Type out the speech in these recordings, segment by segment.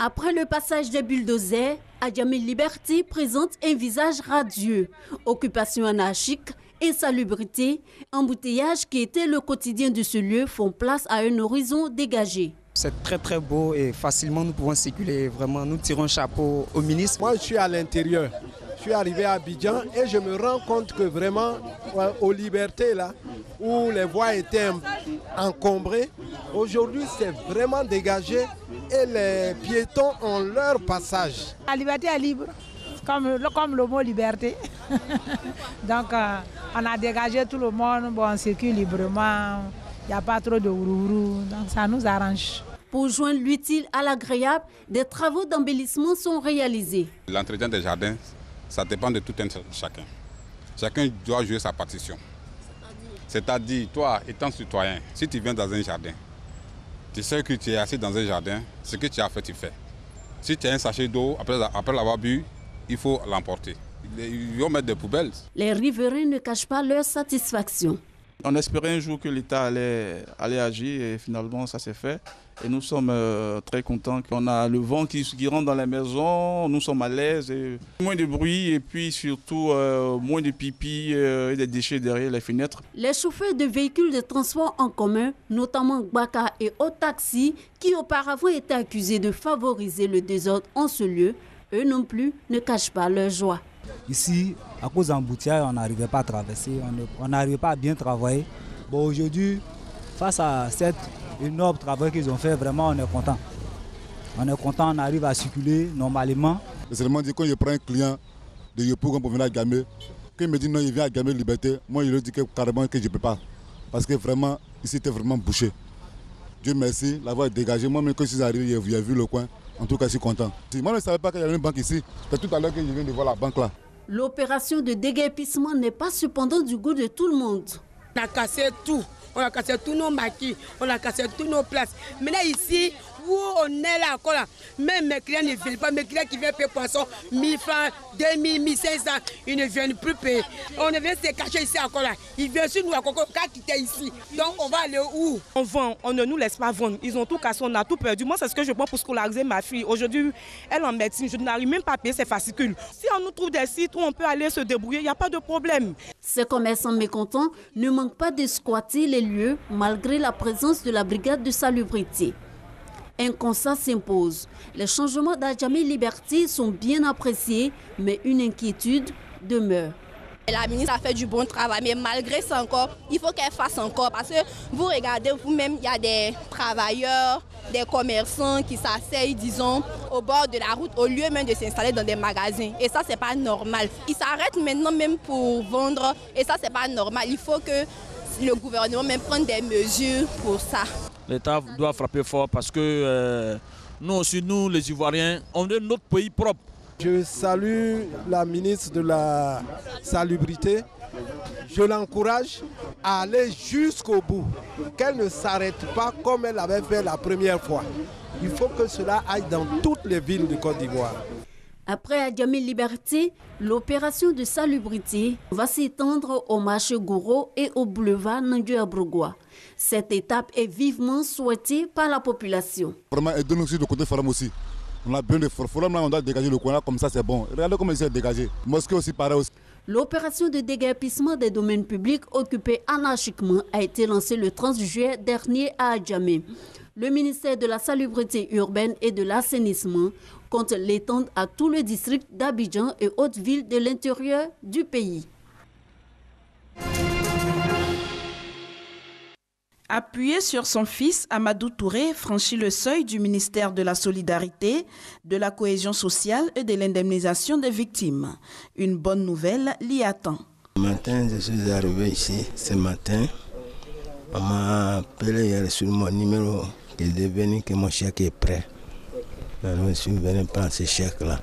Après le passage des bulldozers, Adjamé Liberté présente un visage radieux. Occupation anarchique, insalubrité, embouteillage qui était le quotidien de ce lieu font place à un horizon dégagé. C'est très beau et facilement nous pouvons circuler. Vraiment, nous tirons un chapeau au ministre. Moi, je suis à l'intérieur. Je suis arrivé à Abidjan et je me rends compte que vraiment, aux Libertés, là, où les voies étaient encombrées, aujourd'hui, c'est vraiment dégagé et les piétons ont leur passage. La liberté est libre, comme le mot liberté. Donc, on a dégagé tout le monde, bon, on circule librement, il n'y a pas trop de ourourou, donc ça nous arrange. Pour joindre l'utile à l'agréable, des travaux d'embellissement sont réalisés. L'entretien des jardins, ça dépend de tout un chacun. Chacun doit jouer sa partition. C'est-à-dire, toi, étant citoyen, si tu viens dans un jardin, tu sais que tu es assis dans un jardin, ce que tu as fait, tu fais. Si tu as un sachet d'eau, après l'avoir bu, il faut l'emporter. Ils vont mettre des poubelles. Les riverains ne cachent pas leur satisfaction. On espérait un jour que l'État allait agir et finalement ça s'est fait. Et nous sommes très contents qu'on a le vent qui rentre dans les maisons, nous sommes à l'aise. Moins de bruit et puis surtout moins de pipi et des déchets derrière les fenêtres. Les chauffeurs de véhicules de transport en commun, notamment Gbaka et Otaxi, qui auparavant étaient accusés de favoriser le désordre en ce lieu, eux non plus ne cachent pas leur joie. Ici, à cause d'embouteillage, on n'arrivait pas à traverser, on n'arrivait pas à bien travailler. Bon, aujourd'hui, face à cet énorme travail qu'ils ont fait, vraiment, on est content. On est content, on arrive à circuler normalement. C'est seulement dit quand je prends un client de Yopougon pour venir à Gamé, quand il me dit non, il vient à Gamé Liberté, moi je lui dis carrément que je ne peux pas. Parce que vraiment, ici c'était vraiment bouché. Dieu merci, la voie est dégagée. Moi-même, quand je suis arrivé, j'ai vu le coin. En tout cas, je suis content. Moi, je ne savais pas qu'il y avait une banque ici. C'est tout à l'heure que je viens de voir la banque là. L'opération de déguerpissement n'est pas cependant du goût de tout le monde. On a cassé tout. On a cassé tous nos maquis, on a cassé toutes nos places. Maintenant ici, où on est là encore là, même mes clients ne viennent pas. Mes clients qui viennent payer poisson, 1000 francs, 2000, 1500, ils ne viennent plus payer. On vient se cacher ici encore là. Ils viennent sur nous encore quand ils étaient ici. Donc on va aller où? On vend, on ne nous laisse pas vendre. Ils ont tout cassé, on a tout perdu. Moi c'est ce que je prends pour scolariser ma fille. Aujourd'hui, elle est en médecine, je n'arrive même pas à payer ses fascicules. Si on nous trouve des sites où on peut aller se débrouiller, il n'y a pas de problème. Ces commerçants mécontents ne manquent pas de squatter les lieux malgré la présence de la brigade de salubrité. Un constat s'impose. Les changements d'Adjamé Liberté sont bien appréciés, mais une inquiétude demeure. La ministre a fait du bon travail, mais malgré ça encore, il faut qu'elle fasse encore. Parce que vous regardez vous-même, il y a des travailleurs, des commerçants qui s'asseyent, disons, au bord de la route, au lieu même de s'installer dans des magasins. Et ça, c'est pas normal. Ils s'arrêtent maintenant même pour vendre, et ça, c'est pas normal. Il faut que le gouvernement même prenne des mesures pour ça. L'État doit frapper fort parce que nous aussi, nous les Ivoiriens, on est notre pays propre. Je salue la ministre de la Salubrité. Je l'encourage à aller jusqu'au bout, qu'elle ne s'arrête pas comme elle avait fait la première fois. Il faut que cela aille dans toutes les villes de Côte d'Ivoire. Après Adjamé Liberté, l'opération de salubrité va s'étendre au marché Gouro et au boulevard Nandiou-Abrogua. Cette étape est vivement souhaitée par la population. Vraiment, aidez-nous aussi de côté forum aussi. On a besoin de forum là, on doit dégager le coin là, comme ça c'est bon. Regardez comment il s'est dégagé. Mosquée aussi pareil aussi. L'opération de déguerpissement des domaines publics occupés anarchiquement a été lancée le 30 juillet dernier à Adjamé. Le ministère de la Salubrité urbaine et de l'assainissement compte l'étendre à tout le district d'Abidjan et autres villes de l'intérieur du pays. Appuyé sur son fils, Amadou Touré franchit le seuil du ministère de la Solidarité, de la Cohésion sociale et de l'indemnisation des victimes. Une bonne nouvelle l'y attend. Ce matin, je suis arrivé ici, ce matin. On m'a appelé sur mon numéro qui est devenu que mon chèque est prêt. Je suis venu prendre ce chèque-là.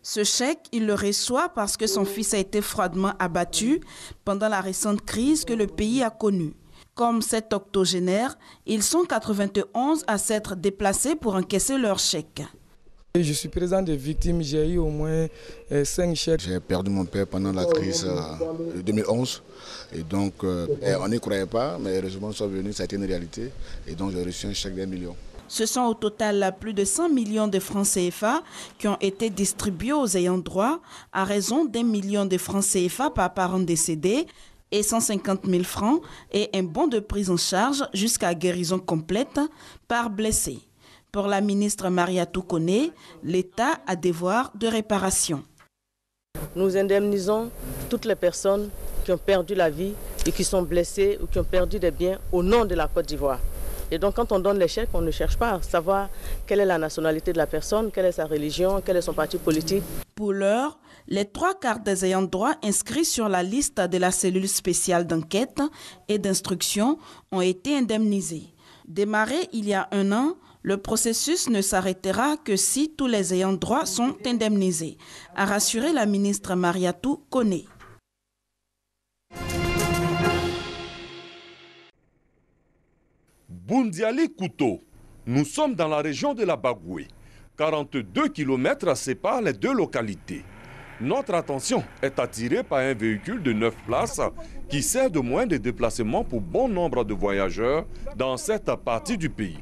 Ce chèque, il le reçoit parce que son fils a été froidement abattu pendant la récente crise que le pays a connue. Comme cet octogénaire, ils sont 91 à s'être déplacés pour encaisser leur chèque. Je suis président des victimes, j'ai eu au moins 5 chèques. J'ai perdu mon père pendant la crise de 2011 et donc on n'y croyait pas, mais heureusement ils sont venus, ça a été une réalité et donc j'ai reçu un chèque d'1 million. Ce sont au total plus de 100 millions de francs CFA qui ont été distribués aux ayants droit à raison d'1 million de francs CFA par parent décédé et 150 000 francs et un bon de prise en charge jusqu'à guérison complète par blessé. Pour la ministre Mariatou Koné, l'État a des devoirs de réparation. Nous indemnisons toutes les personnes qui ont perdu la vie et qui sont blessées ou qui ont perdu des biens au nom de la Côte d'Ivoire. Et donc quand on donne les chèques, on ne cherche pas à savoir quelle est la nationalité de la personne, quelle est sa religion, quel est son parti politique. Pour l'heure, les 3/4 des ayants droit inscrits sur la liste de la cellule spéciale d'enquête et d'instruction ont été indemnisés. Démarré il y a 1 an, le processus ne s'arrêtera que si tous les ayants droit sont indemnisés, a rassuré la ministre Mariatou Koné. Boundiali Kouto, nous sommes dans la région de la Bagoué. 42 km séparent les deux localités. Notre attention est attirée par un véhicule de 9 places qui sert de moyen de déplacement pour bon nombre de voyageurs dans cette partie du pays.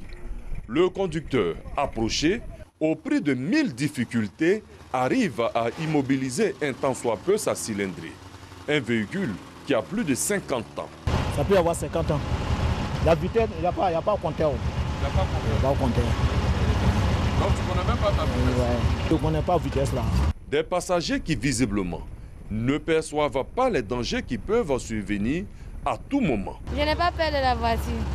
Le conducteur, approché, au prix de 1000 difficultés, arrive à immobiliser un tant soit peu sa cylindrée. Un véhicule qui a plus de 50 ans. Ça peut avoir 50 ans. La vitesse, il n'y a pas au compteur. Il n'y a pas au compteur. Donc tu ne connais même pas ta vitesse? Ouais. Je ne connais pas la vitesse là. Des passagers qui visiblement ne perçoivent pas les dangers qui peuvent survenir à tout moment. Je n'ai pas peur de la voiture.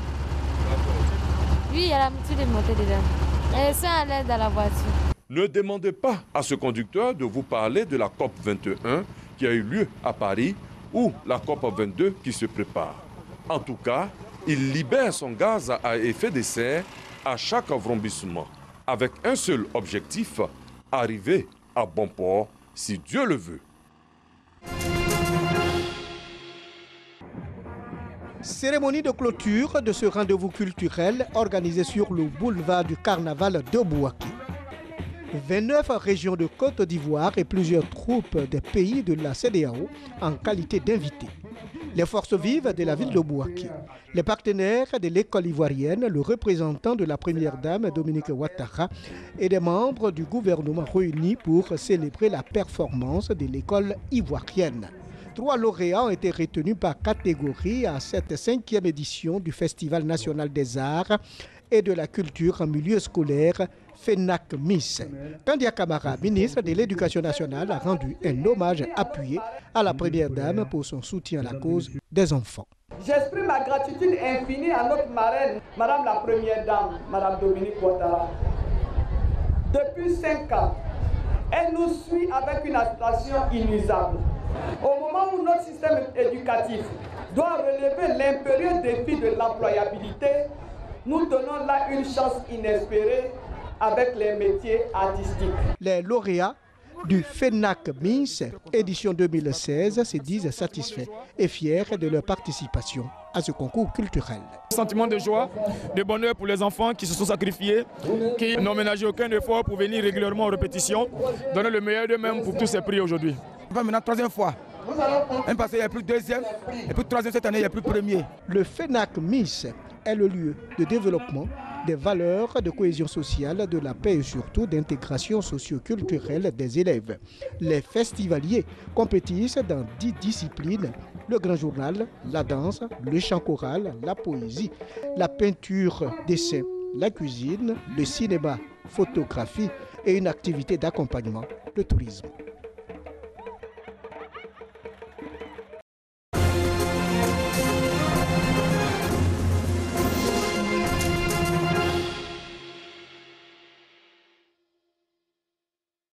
Oui, il y a la moitié de monter dedans. Et c'est à l'aise dans la voiture. Ne demandez pas à ce conducteur de vous parler de la COP 21 qui a eu lieu à Paris ou la COP 22 qui se prépare. En tout cas, il libère son gaz à effet de serre à chaque vrombissement, avec un seul objectif, arriver à bon port, si Dieu le veut. Cérémonie de clôture de ce rendez-vous culturel organisé sur le boulevard du Carnaval de Bouaké. 29 régions de Côte d'Ivoire et plusieurs troupes des pays de la CEDEAO en qualité d'invités. Les forces vives de la ville de Bouaké, les partenaires de l'école ivoirienne, le représentant de la première dame Dominique Ouattara et des membres du gouvernement réunis pour célébrer la performance de l'école ivoirienne. 3 lauréats ont été retenus par catégorie à cette 5e édition du Festival national des arts et de la culture en milieu scolaire FENAC Miss. Kandia Kamara, ministre de l'Éducation nationale, a rendu un hommage appuyé à la première dame pour son soutien à la cause des enfants. J'exprime ma gratitude infinie à notre marraine, Madame la Première Dame, Madame Dominique Ouattara. Depuis 5 ans, elle nous suit avec une attention inusable. Au moment où notre système éducatif doit relever l'impérieux défi de l'employabilité, nous donnons là une chance inespérée avec les métiers artistiques. Les lauréats du FENAC Miss édition 2016 se disent satisfaits et fiers de leur participation à ce concours culturel. Sentiment de joie, de bonheur pour les enfants qui se sont sacrifiés, qui n'ont ménagé aucun effort pour venir régulièrement en répétition, donner le meilleur d'eux-mêmes pour tous ces prix aujourd'hui. Maintenant, 3e fois. Même passé, il n'y a plus 2e, et puis 3e cette année, il n'y a plus 1er. Le FENAC Miss est le lieu de développement des valeurs de cohésion sociale, de la paix et surtout d'intégration socio-culturelle des élèves. Les festivaliers compétissent dans 10 disciplines: le grand journal, la danse, le chant choral, la poésie, la peinture, dessin, la cuisine, le cinéma, photographie et une activité d'accompagnement, le tourisme.